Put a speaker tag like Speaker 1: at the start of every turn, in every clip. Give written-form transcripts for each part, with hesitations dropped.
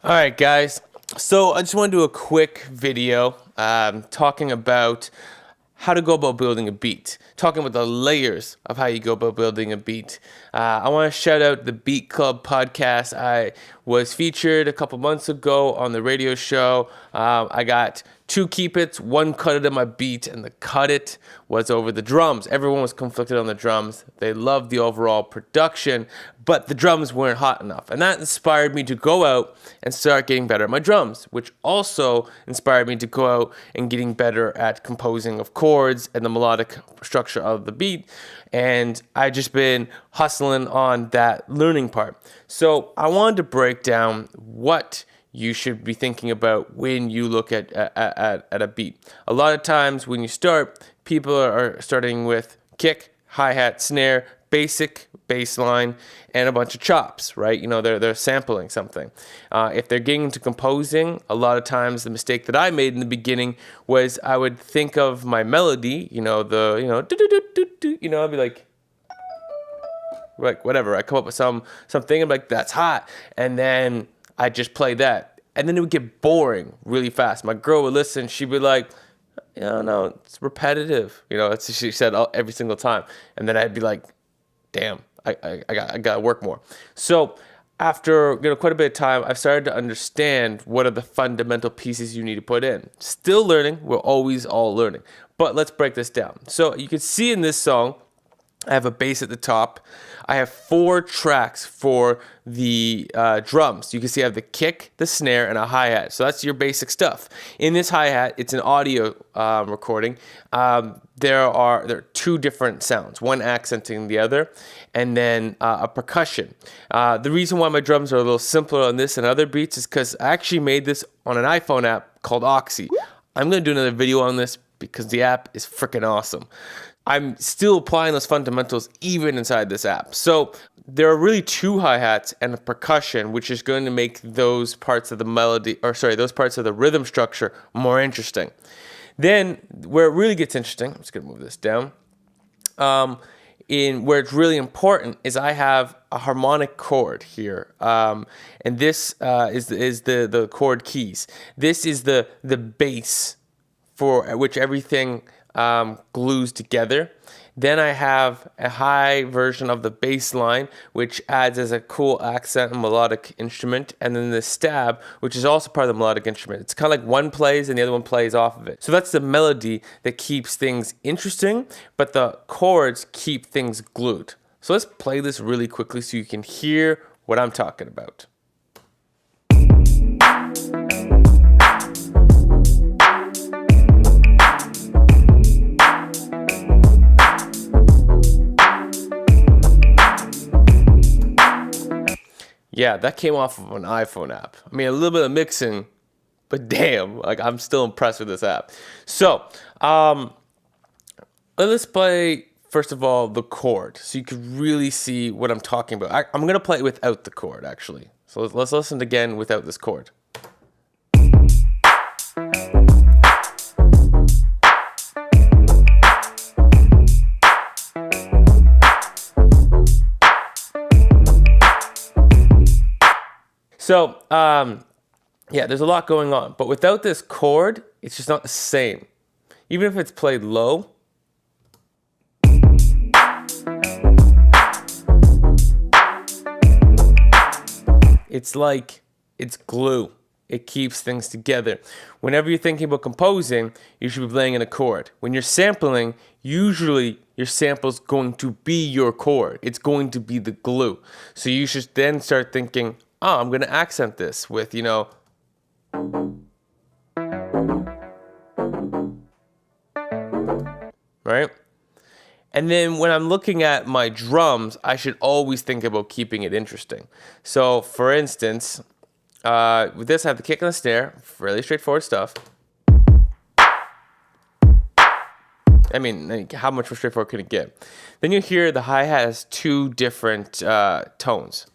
Speaker 1: All right, guys. So I just want to do a quick video talking about how to go about building a beat, talking about the layers of how you go about building a beat. I want to shout out the Beat Club podcast. I was featured a couple months ago on the radio show. I got 2 keep its, 1 cut it on my beat, and the cut it was over the drums. Everyone was conflicted on the drums. They loved the overall production, but the drums weren't hot enough. And that inspired me to go out and start getting better at my drums, which also inspired me to go out and getting better at composing of chords and the melodic structure of the beat. And I just been hustling on that learning part. So I wanted to break down what you should be thinking about when you look at a beat. A lot of times when you start, people are starting with kick, hi-hat, snare, basic bass line, and a bunch of chops, right? You know, they're sampling something. If they're getting into composing, a lot of times the mistake that I made in the beginning was I would think of my melody, I'd be like whatever. I come up with something, I'm like, that's hot. And then I just play that. And then it would get boring really fast. My girl would listen. She'd be like, no, it's repetitive. That's what she said every single time. And then I'd be like, damn, I got to work more. So after quite a bit of time, I've started to understand what are the fundamental pieces you need to put in. Still learning. We're always all learning. But let's break this down. So you can see in this song, I have a bass at the top. I have 4 tracks for the drums. You can see I have the kick, the snare, and a hi-hat. So that's your basic stuff. In this hi-hat, it's an audio recording. There are 2 different sounds, one accenting the other, and then a percussion. The reason why my drums are a little simpler on this and other beats is because I actually made this on an iPhone app called Oxy. I'm going to do another video on this because the app is freaking awesome. I'm still applying those fundamentals even inside this app. So there are really 2 hi-hats and a percussion, which is going to make those parts of the those parts of the rhythm structure more interesting. Then where it really gets interesting, I'm just going to move this down. In where it's really important is I have a harmonic chord here, and this is the chord keys. This is the bass for which everything glues together. Then I have a high version of the bass line, which adds as a cool accent and melodic instrument, and then the stab, which is also part of the melodic instrument. It's kind of like one plays and the other one plays off of it. So that's the melody that keeps things interesting, but the chords keep things glued. So let's play this really quickly so you can hear what I'm talking about. Yeah, that came off of an iPhone app. I mean, a little bit of mixing, but damn, I'm still impressed with this app. So, let's play, first of all, the chord, so you can really see what I'm talking about. I'm going to play it without the chord, actually. So let's listen again without this chord. So, there's a lot going on. But without this chord, it's just not the same. Even if it's played low. It's like it's glue. It keeps things together. Whenever you're thinking about composing, you should be playing in a chord. When you're sampling, usually your sample's going to be your chord. It's going to be the glue. So you should then start thinking, I'm going to accent this with, right? And then when I'm looking at my drums, I should always think about keeping it interesting. So, for instance, with this, I have the kick and the snare, really straightforward stuff. I mean, how much more straightforward can it get? Then you hear the hi-hat has 2 different tones.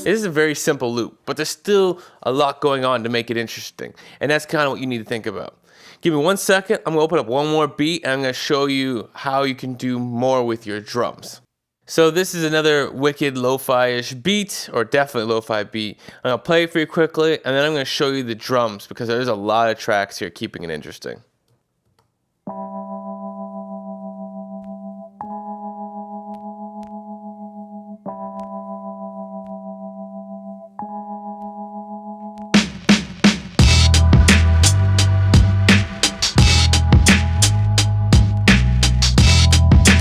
Speaker 1: This is a very simple loop, but there's still a lot going on to make it interesting. And that's kind of what you need to think about. Give me 1 second. I'm gonna open up one more beat and I'm gonna show you how you can do more with your drums. So this is another wicked lo-fi-ish beat, or definitely lo-fi beat. I'm gonna play it for you quickly, and then I'm gonna show you the drums because there's a lot of tracks here keeping it interesting.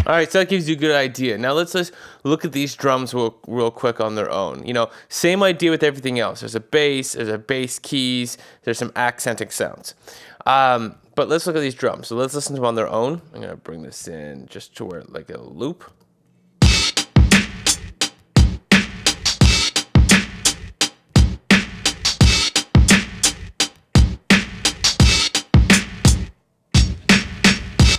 Speaker 1: All right, so that gives you a good idea. Now let's just look at these drums real quick on their own. You know, same idea with everything else. There's a bass keys, there's some accenting sounds. But let's look at these drums. So let's listen to them on their own. I'm gonna bring this in just to where like a loop.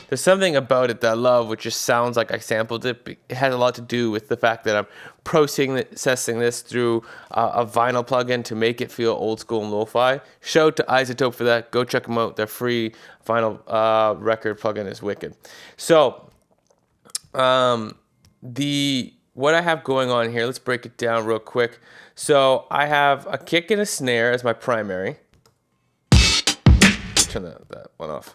Speaker 1: There's something about it that I love, which just sounds like I sampled it. It has a lot to do with the fact that I'm processing this through a vinyl plugin to make it feel old school and lo-fi. Shout out to iZotope for that. Go check them out. Their free vinyl record plugin is wicked. So, what I have going on here, let's break it down real quick. So I have a kick and a snare as my primary. Turn that one off.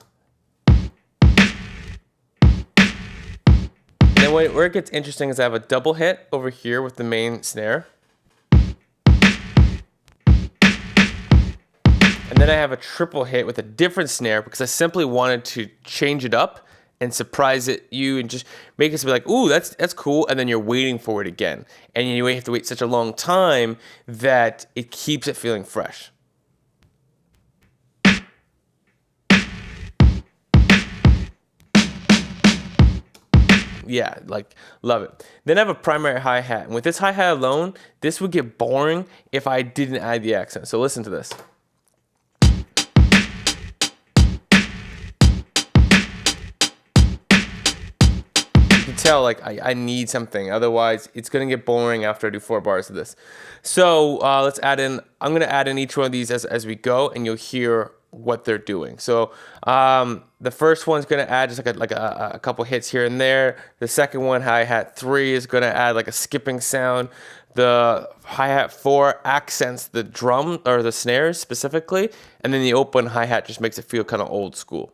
Speaker 1: And then where it gets interesting is I have a double hit over here with the main snare. And then I have a triple hit with a different snare because I simply wanted to change it up and surprise you and just make it be like, ooh, that's cool. And then you're waiting for it again. And you have to wait such a long time that it keeps it feeling fresh. Yeah, like, love it. Then I have a primary hi-hat. And with this hi-hat alone, this would get boring if I didn't add the accent. So listen to this. You can tell, like, I need something. Otherwise, it's going to get boring after I do 4 bars of this. So let's add in, I'm going to add in each one of these as we go, and you'll hear what they're doing. So the first one's going to add just like a couple hits here and there. The second one, hi-hat 3, is going to add like a skipping sound. The hi-hat 4 accents the drum or the snares specifically, and then the open hi-hat just makes it feel kind of old school.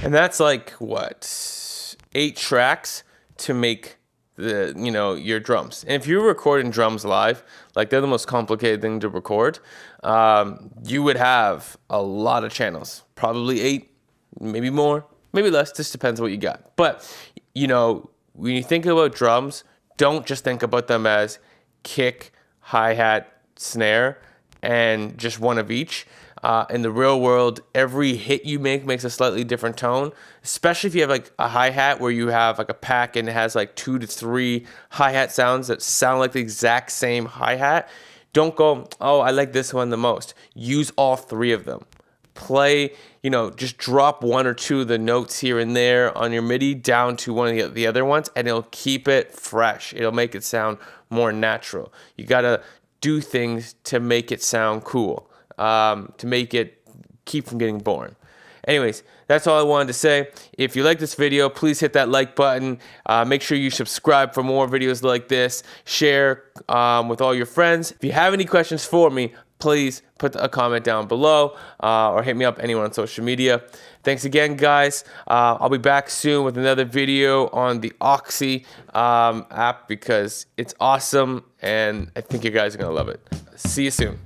Speaker 1: And that's like what, 8 tracks to make your drums. And if you're recording drums live, like they're the most complicated thing to record, you would have a lot of channels, probably 8, maybe more, maybe less. Just depends what you got. But when you think about drums, don't just think about them as kick, hi-hat, snare, and just one of each. In the real world, every hit you make makes a slightly different tone, especially if you have like a hi-hat where you have like a pack and it has like 2 to 3 hi-hat sounds that sound like the exact same hi-hat. Don't go, oh, I like this one the most. Use all 3 of them. Play, just drop 1 or 2 of the notes here and there on your MIDI down to one of the other ones, and it'll keep it fresh. It'll make it sound more natural. You gotta do things to make it sound cool. To make it keep from getting boring. Anyways, that's all I wanted to say. If you like this video, please hit that like button. Make sure you subscribe for more videos like this. Share with all your friends. If you have any questions for me, please put a comment down below or hit me up anywhere on social media. Thanks again, guys. I'll be back soon with another video on the Oxy app because it's awesome and I think you guys are going to love it. See you soon.